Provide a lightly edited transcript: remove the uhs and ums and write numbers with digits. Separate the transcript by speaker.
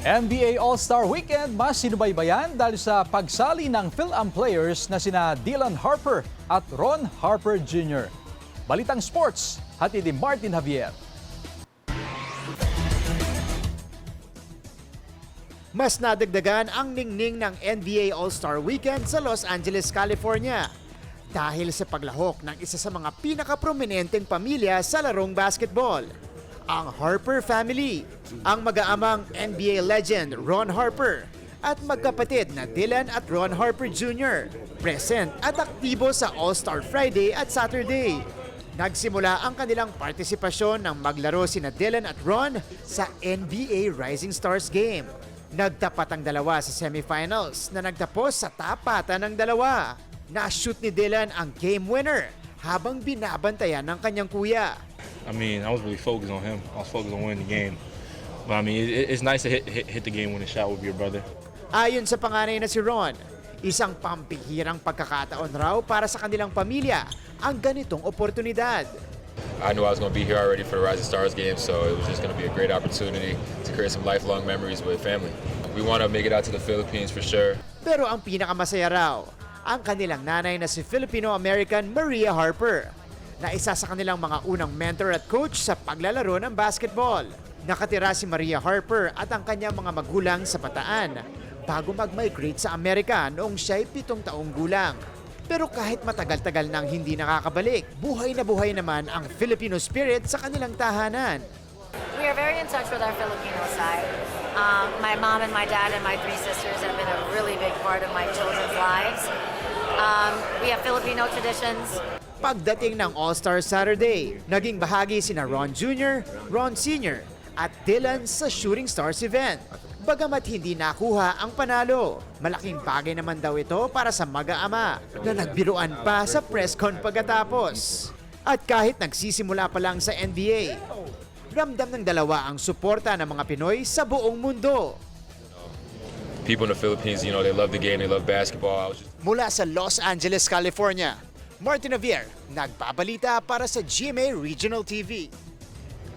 Speaker 1: NBA All-Star Weekend mas sinubaybayan dahil sa pagsali ng Phil-Am players na sina Dylan Harper at Ron Harper Jr. Balitang Sports, hatid ni Martin Javier.
Speaker 2: Mas nadagdagan ang ningning ng NBA All-Star Weekend sa Los Angeles, California dahil sa paglahok ng isa sa mga pinakaprominenteng pamilya sa larong basketball, ang Harper family, ang mag-aamang NBA legend Ron Harper at magkapatid na Dylan at Ron Harper Jr. present at aktibo sa All-Star Friday at Saturday. Nagsimula ang kanilang partisipasyon ng maglaro sina Dylan at Ron sa NBA Rising Stars game. Nagtapat ang dalawa sa semifinals na nagtapos sa tapatan ng dalawa. Na-shoot ni Dylan ang game winner habang binabantayan ng kanyang kuya.
Speaker 3: I mean, I was really focused on him. I was focused on winning the game. But I mean, it's nice to hit the game-winning shot with your brother.
Speaker 2: Ayon sa panganay na si Ron, isang pambihirang pagkakataon raw para sa kanilang pamilya ang ganitong oportunidad.
Speaker 4: I knew I was going to be here already for the Rising Stars game, so it was just going to be a great opportunity to create some lifelong memories with family. We want to make it out to the Philippines for sure.
Speaker 2: Pero ang pinakamasaya raw, ang kanilang nanay na si Filipino-American Maria Harper, na isa sa kanilang mga unang mentor at coach sa paglalaro ng basketball. Nakatira si Maria Harper at ang kanyang mga magulang sa Bataan bago mag-migrate sa Amerika noong siya'y 7 taong gulang. Pero kahit matagal-tagal nang hindi nakakabalik, buhay na buhay naman ang Filipino spirit sa kanilang tahanan.
Speaker 5: We are very in touch with our Filipino side. My mom and my dad and my 3 sisters have been a really big part of my children's lives. We have Filipino traditions.
Speaker 2: Pagdating ng All-Star Saturday, naging bahagi sina Ron Jr., Ron Sr. at Dylan sa Shooting Stars event. Bagamat hindi nakuha ang panalo, malaking bagay naman daw ito para sa mag-aama na nagbiruan pa sa press con pagkatapos. At kahit nagsisimula pa lang sa NBA, ramdam ng dalawa ang suporta ng mga Pinoy sa buong mundo.
Speaker 4: People in the Philippines, they love the game, they love basketball.
Speaker 2: Mula sa Los Angeles, California, Martin Javier, nagbabalita para sa GMA Regional TV.